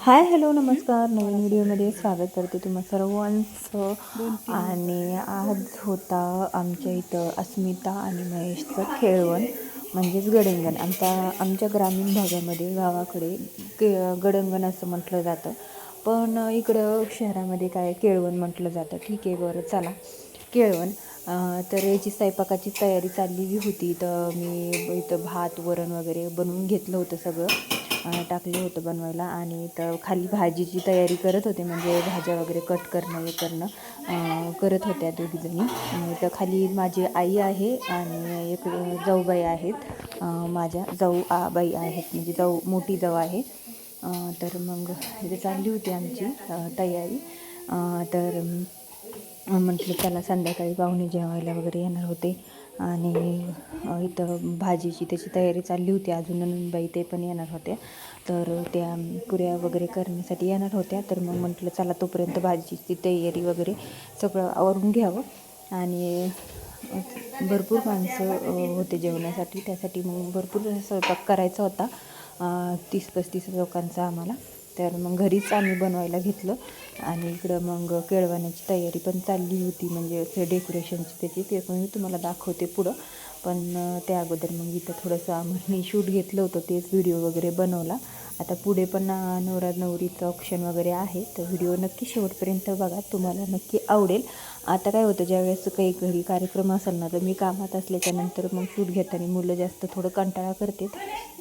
Hi hello नमस्कार. नवीन व्हिडिओमध्ये स्वागत करते तुम्हा सर्वांचं. आणि आज होता आमच्या इथं अस्मिता आणि महेशचं खेळवण म्हणजेच गडंगण. आमच्या ग्रामीण भागामध्ये गावाकडे गडंगण असं म्हटलं जातं, पण इकडं शहरामध्ये काय केळवण म्हटलं जातं. ठीक आहे, बरं चला केळवण. तर याची स्वयंपाकाची तयारी चाललेली होती. तर मी इथं भात वरण वगैरे बनवून घेतलं होतं, सगळं टाकलं होतं बनवायला. आणि तर खाली भाजीची तयारी करत होते, म्हणजे भाज्या वगैरे कट करणं हे करणं करत होत्या दोघीजणी. तर खाली माझी आई आहे आणि एक जाऊबाई आहेत, माझ्या बाई आहेत, म्हणजे मोठी जाऊ आहे. तर मग इथे चालली होती आमची तयारी. तर म्हटलं चला संध्याकाळी पाहुणे जेवायला वगैरे येणार होते आणि इथं भाजीची त्याची तयारी चालली होती. अजून नणंदबाई ते पण येणार होत्या, तर त्या पुऱ्या वगैरे करण्यासाठी येणार होत्या. तर मग म्हटलं चला तोपर्यंत भाजीची तयारी वगैरे सगळं आवरून घ्यावं. आणि भरपूर माणसं होते जेवण्यासाठी, त्यासाठी मग भरपूर स्वयंपाक करायचा होता, 30-35 लोकांचा आम्हाला. तर मग घरीच आम्ही बनवायला घेतलं. आणि इकडं मग केळवण्याची तयारी पण चालली होती, म्हणजे ते डेकोरेशनची ते पण मी तुम्हाला दाखवते पुढं. पण त्या अगोदर मग इथं थोडंसं आम्ही शूट घेतलं होतं, तेच व्हिडिओ वगैरे बनवला. आता पुढे पण नवरा नवरीचं ऑप्शन वगैरे आहे, तर व्हिडिओ नक्की शेवटपर्यंत बघा, तुम्हाला नक्की आवडेल. आता काय होतं, ज्यावेळेस काही घरी कार्यक्रम असेल ना, तर मी कामात असल्याच्यानंतर मग शूट घेताना मुलं जास्त थोडं कंटाळा करते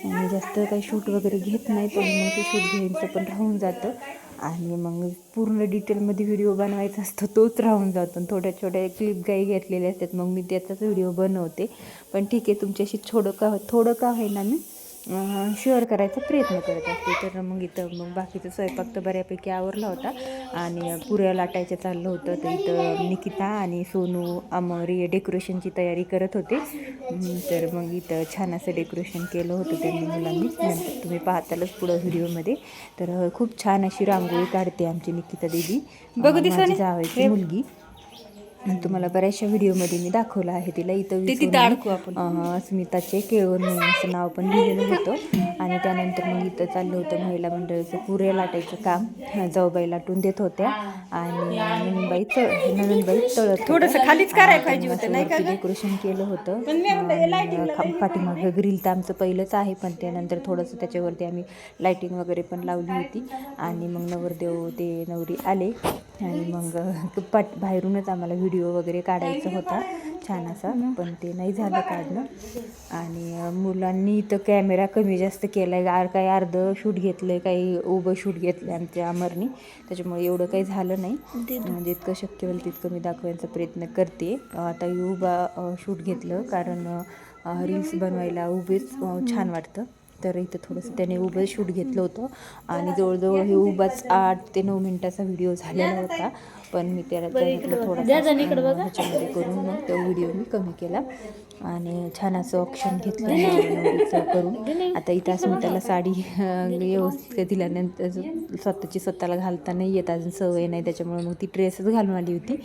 आणि जास्त काही शूट वगैरे घेत नाही. पण मग ते शूट घ्यायचं पण राहून जातं आणि मग पूर्ण डिटेलमध्ये व्हिडिओ बनवायचा असतो तोच राहून जातो. थोड्या छोट्या क्लिप काही घेतलेले असतात, मग मी त्याचाच व्हिडिओ बनवते. पण ठीक आहे, तुमच्याशी थोडं का होईना मी शेअर करायचा प्रयत्न करत असते. तर मग इथं मग बाकीचं स्वयंपाक तर बऱ्यापैकी आवरला होता आणि पुऱ्या लाटायचं चाललं होतं. तर इथं निकिता आणि सोनू अमरी डेकोरेशनची तयारी करत होते. तर मग इथं छान असं डेकोरेशन केलं होतं त्यांनी मुलांनी. नंतर तुम्ही पाहतालच पुढं व्हिडिओमध्ये. तर खूप छान अशी रांगोळी काढते आमची निकिता दीदी, माझी जावायची मुलगी. तुम्हाला बऱ्याचशा व्हिडिओमध्ये मी दाखवलं आहे तिला. इथं अस्मिताचे केळवण म्हणून असं नाव पण लिहिलेलं होतं. आणि त्यानंतर मग इथं चाललं होतं महिला मंडळाचं पुऱ्या लाटायचं काम. जाऊबाई लाटून देत होत्या आणि नणंदबाई तळत होत्या. डेकोरेशन केलं होतं. पाठीमागं ग्रिल तर आमचं पहिलंच आहे, पण त्यानंतर थोडंसं त्याच्यावरती आम्ही लाईटिंग वगैरे पण लावली होती. आणि मग नवरदेव ते नवरी आले आणि मग बाहेरूनच आम्हाला व्हिडिओ वगैरे काढायचा होता छान असा, पण ते नाही झालं काढणं. आणि मुलांनी इथं कॅमेरा कमी जास्त केला आहे, काही अर्धं शूट घेतलं आहे, काही उभं शूट घेतलं आहे आमच्या अमरनी. त्याच्यामुळे एवढं काही झालं नाही, म्हणजे इतकं शक्य होईल तितकं मी दाखवायचा प्रयत्न करते. आता उभा शूट घेतलं, कारण रील्स बनवायला उभेच छान वाटतं. तर इथं थोडंसं त्याने उभं शूट घेतलं होतं आणि जवळजवळ हे उभाच 8 ते 9 मिनटाचा व्हिडिओ झालेला होता. पण मी त्याला थोडासा ह्याच्यामध्ये करून मग तो व्हिडिओ मी कमी केला आणि छान असं ऑप्शन घेतलं नवरीचं करून. आता इथं अस्मिताला साडी व्यवस्थित दिल्यानंतर स्वतःला घालता नाही येत, अजून सवय नाही, त्याच्यामुळे मग ती ड्रेसच घालून आली होती.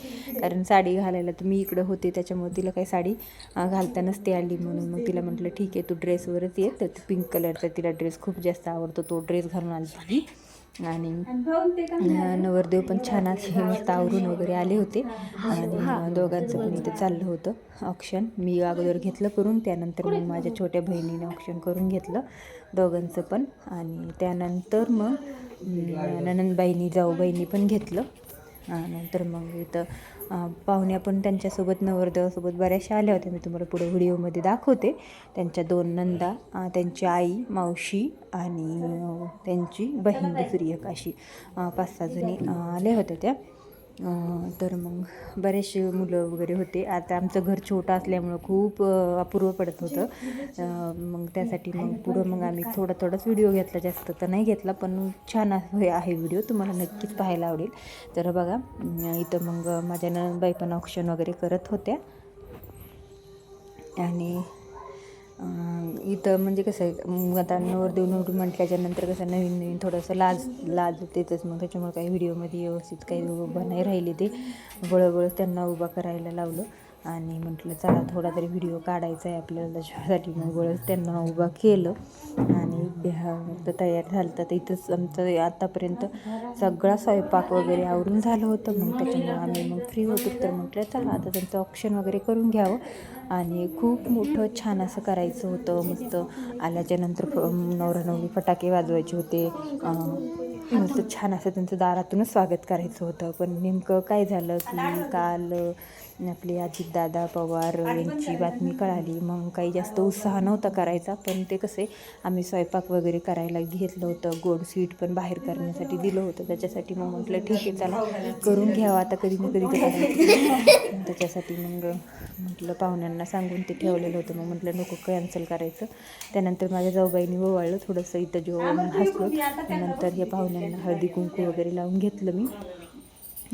कारण साडी घालायला तर मी इकडं होते, त्याच्यामुळे तिला काही साडी घालता नसते आली. म्हणून मग तिला म्हटलं ठीक आहे, तू ड्रेसवरच ये. तर पिंक कलरचा तिला ड्रेस खूप जास्त आवडतो, तो ड्रेस घालून आली होती. आणि नवरदेव पण छान असे मस्त आवरून वगैरे आले होते. आणि दोघांचं पण इथे चाललं होतं ऑप्शन. मी अगोदर घेतलं करून, त्यानंतर मग माझ्या छोट्या बहिणीने ऑप्शन करून घेतलं दोघांचं पण. आणि त्यानंतर मग नणंदबाईंनी जाऊबाईंनी पण घेतलं. नंतर मग इथं पाहुण्या पण त्यांच्यासोबत नवरदेवासोबत बऱ्याचशा आल्या होत्या. मी तुम्हाला पुढे व्हिडिओमध्ये दाखवते. त्यांच्या 2 नंदा, त्यांची आई, मावशी आणि त्यांची बहीण दुसरी एक, अशी 5-6 जणी आल्या होत्या त्या. तर मग बरेचसे मुलं वगैरे होते. आता आमचं घर छोटं असल्यामुळं खूप अपूर्व पडत होतं. मग त्यासाठी मग पुढं मग आम्ही थोडाच व्हिडिओ घेतला, जास्त तर नाही घेतला, पण छान आहे व्हिडिओ, तुम्हाला नक्कीच पाहायला आवडेल. तर बघा, इथं मग माझ्या नणंदबाई पण ऑप्शन वगैरे करत होत्या. आणि इथं म्हणजे कसं आहे, आता नवरदेव नवरी म्हटल्याच्यानंतर कसं नवीन थोडंसं लाज होतेच. मग त्याच्यामुळे काही व्हिडिओमध्ये व्यवस्थित काही उभं नाही राहिले, ते बळबळ त्यांना उभा करायला लावलं. आणि म्हटलं चला थोडा तरी व्हिडिओ काढायचा आहे आपल्याला, त्याच्यासाठी मग बळच त्यांना उभा केलं आणि तयार झालं. तर इथंच आमचं आतापर्यंत सगळा स्वयंपाक वगैरे आवरून झालं होतं. मग त्याच्यामुळे आम्ही मग फ्री होतो, तर म्हटलं चला आता त्यांचं ऑप्शन वगैरे करून घ्यावं. आणि खूप मोठं छान असं करायचं होतं. मस्त आल्याच्यानंतर नवरा नवरी फटाके वाजवायचे होते. मस्त छान असं त्यांचं दारातूनच स्वागत करायचं होतं. पण नेमकं काय झालं की काल आपले अजितदादा पवार यांची बातमी कळाली. मग काही जास्त उत्साह नव्हता करायचा, पण ते कसे आम्ही स्वयंपाक वगैरे करायला घेतलं होतं. गोड स्वीट पण बाहेर करण्यासाठी दिलं होतं. त्याच्यासाठी मग म्हटलं ठीक आहे चला करून घ्यावं, आता कधी ना कधी तर करायचं. त्याच्यासाठी मग म्हटलं पाहुण्यांना सांगून ते ठेवलेलं होतं. मग म्हटलं नको कॅन्सल करायचं. त्यानंतर माझ्या जाऊबाईंनी ओवाळलं थोडंसं, इथं जेवण हसलो. नंतर हे पाहुण्यांना हळदी कुंकू वगैरे लावून घेतलं मी.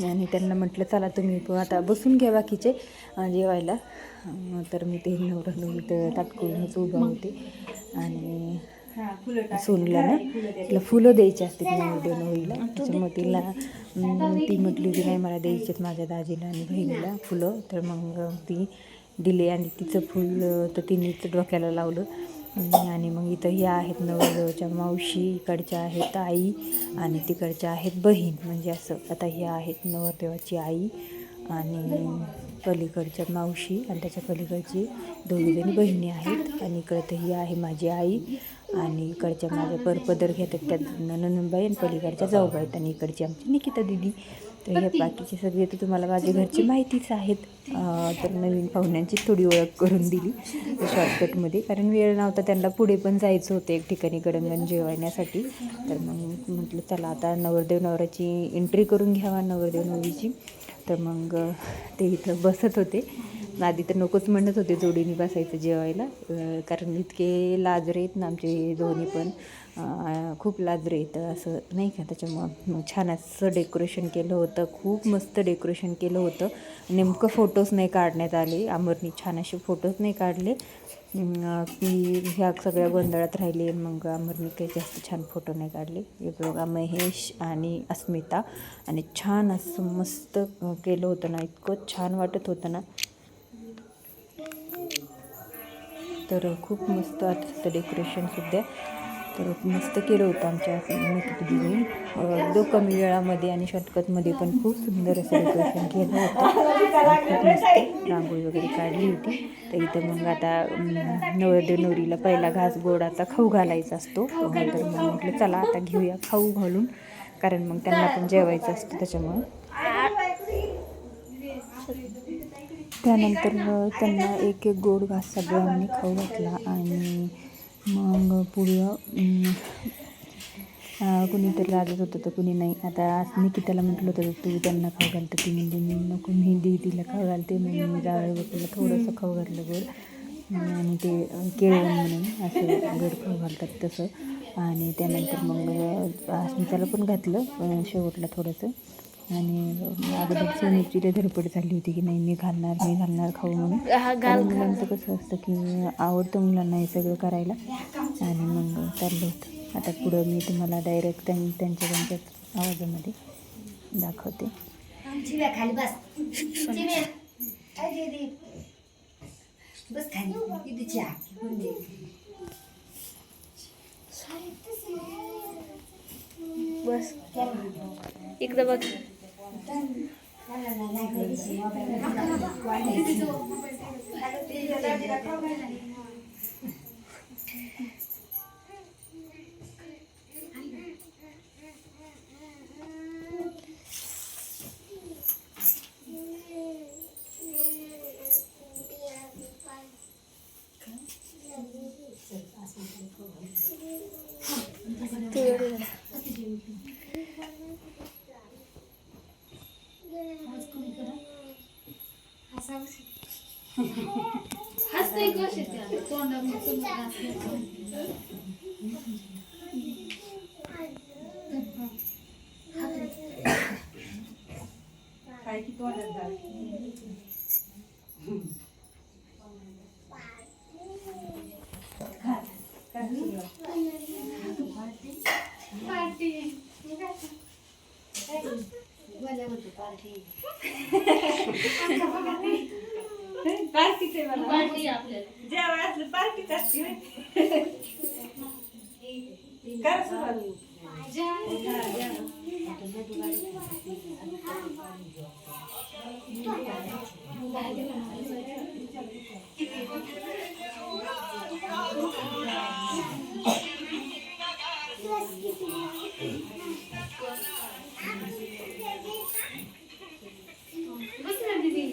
आणि त्यांना म्हटलं चला तुम्ही पण आता बसून घ्या बाकीचे जेवायला. तर मी ते नवरा नवरी तर ताटकळूनच उभा होते. आणि सोनूला ना तिला फुलं द्यायची असतात नवरदेव नवरीला. त्याच्यामुळे तिला ती म्हटली की नाही मला द्यायची आहेत माझ्या दाजीला आणि बहिणीला फुलं. तर मग ती दिले आणि तिचं फुल तर तिनेच डोक्याला लावलं. आणि मग इथं ह्या आहेत नवरदेवाच्या मावशी, इकडच्या आहेत आई आणि तिकडच्या आहेत बहीण. म्हणजे असं आता ह्या आहेत नवरदेवाची आई आणि पलीकडच्या मावशी आणि त्याच्या पलीकडची दोघीजणी बहिणी आहेत. आणि इकडं ही आहे माझी आई आणि इकडच्या माझ्या परपदर घेतात त्या ननंदबाई आणि पलीकडच्या जाऊबाई आहेत. आणि इकडची आमची निकिता दिदी. तर हे बाकीचे सगळे तर तुम्हाला माझ्या घरची माहितीच आहेत. तर नवीन पाहुण्यांची थोडी ओळख करून दिली शॉर्टकटमध्ये, कारण वेळ नव्हता त्यांना, पुढे पण जायचं होतं एक ठिकाणी गडंगण जेवण्यासाठी. तर मग म्हटलं चला आता नवरदेव नवऱ्याची एंट्री करून घ्यावा नवरदेव नवरीची. तर मग ते इथं बसत होते. आधी तर नकोच म्हणत होते जोडीने बसायचं जेवायला, कारण इतके लाजरे आहेत ना आमचे दोन्ही पण, खूप लाजरे आहेत असं नाही का. त्याच्यामुळं मग छान असं डेकोरेशन केलं होतं, खूप मस्त डेकोरेशन केलं होतं. नेमकं फोटोज नाही काढण्यात आले, अमरनी छान असे फोटोज नाही काढले की ह्या सगळ्या गोंधळात राहिले. मग अमरनी काही जास्त छान फोटो नाही काढले. हे बघा महेश आणि अस्मिता, आणि छान असं मस्त केलं होतं ना, इतकं छान वाटत होतं ना. तर खूप मस्त वाटतं डेकोरेशनसुद्धा. तर मस्त केलं होतं आमच्या दिदीने, एकदम कमी वेळामध्ये आणि शॉर्टकटमध्ये पण खूप सुंदर असं डेकोरेशन केलं होतं. खूप मस्त रांगोळी वगैरे काढली होती. तर इथं मग आता नवरदेव नवरीला पहिला घास गोडाचा खाऊ घालायचा असतो. तर मग म्हटलं चला आता घेऊया खाऊ घालून, कारण मग त्यांना पण जेवायचं असतं त्याच्यामुळं. त्यानंतर त्यांना एक एक गोड घास सगळ्यांनी खाऊ घातला. आणि मग पुढं कुणीतरी लाजत होतं तर कुणी नाही. आता निकिताला म्हटलं होतं तू त्यांना खाऊ घाल, तर ती म्हणजे मी नको, मी दीदीला खाऊ घालते. मग मी जावई बापूला थोडंसं खाऊ घातलं गोड, आणि ते केळवण म्हणून असं गोड खाऊ घालतात तसं. आणि त्यानंतर मग अस्मिताला पण घातलं शेवटला थोडंसं. आणि अगोदर सोनूची ते धडपड झाली होती की नाही मी घालणार खाऊ म्हणून. कारण मुलांचं कसं असतं की आवडतं मुलांना हे सगळं करायला. आणि मग चाललं होतं. आता पुढं मी तुम्हाला डायरेक्ट त्यांच्याच आवाजामध्ये दाखवते. बस इकडं बघ. पार्टीच आहे मला. पार्टी आपल्याला. जेवण असलं पार्टीच असते होय. कर सुरुवात. बस ना दीदी.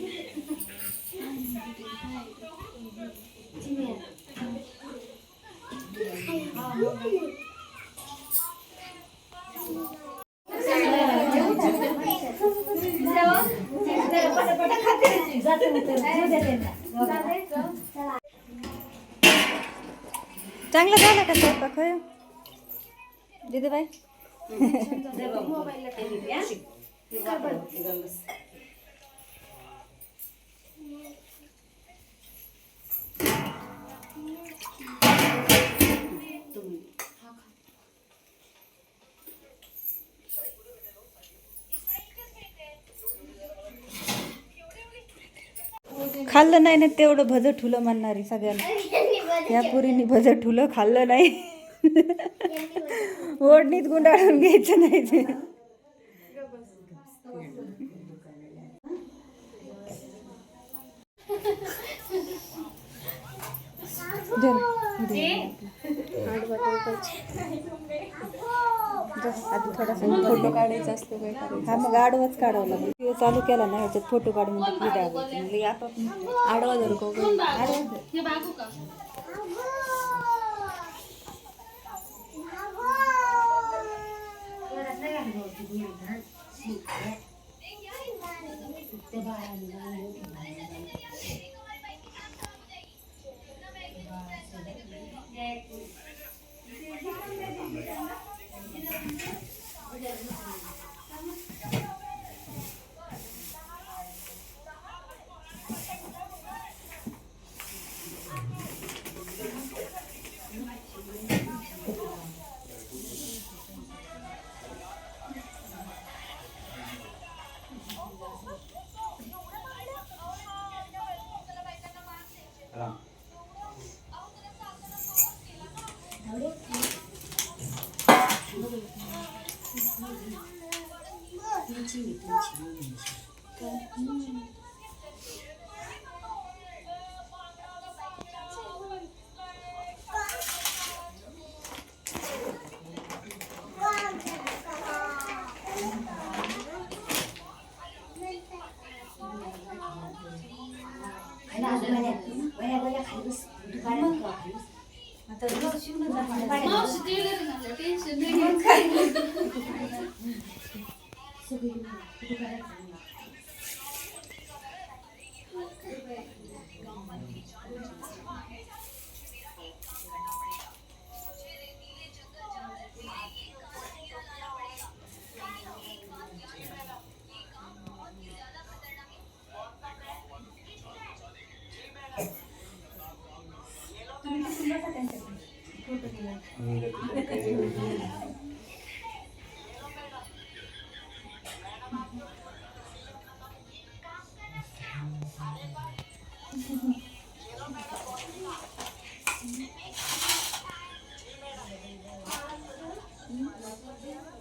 चांगला झाला का स्वयंपाक होय दिदीबाई? खाल्लं नाही ना तेवढं भज ठुलं म्हणणारी सगळ्यांना. या पुरीनी भज ठुलं खाल्लं नाही. ओढणीत गुंडाळून घ्यायचं नाही ते. आता थोडासा फोटो काढायचा असतो काय करायचं? हा मग आडवाच काढावं लागेल. व्हिडिओ चालू केला ना ह्याच्यात फोटो काढून व्हिडिओ आडवा धरू का आडवा हे बागू का?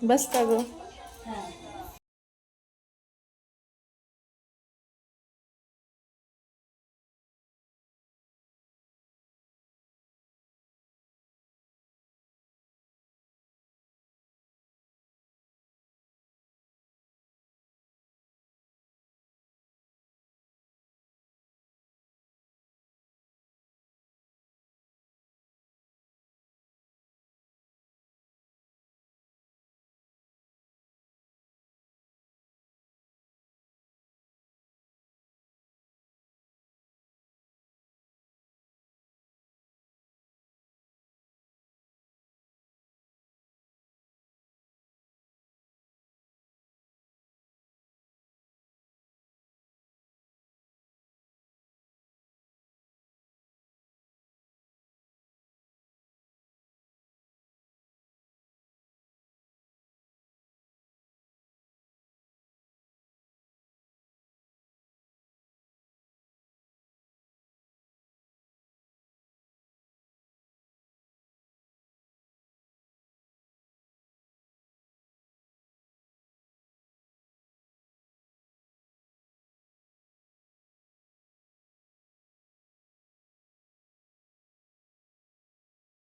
बस का गं?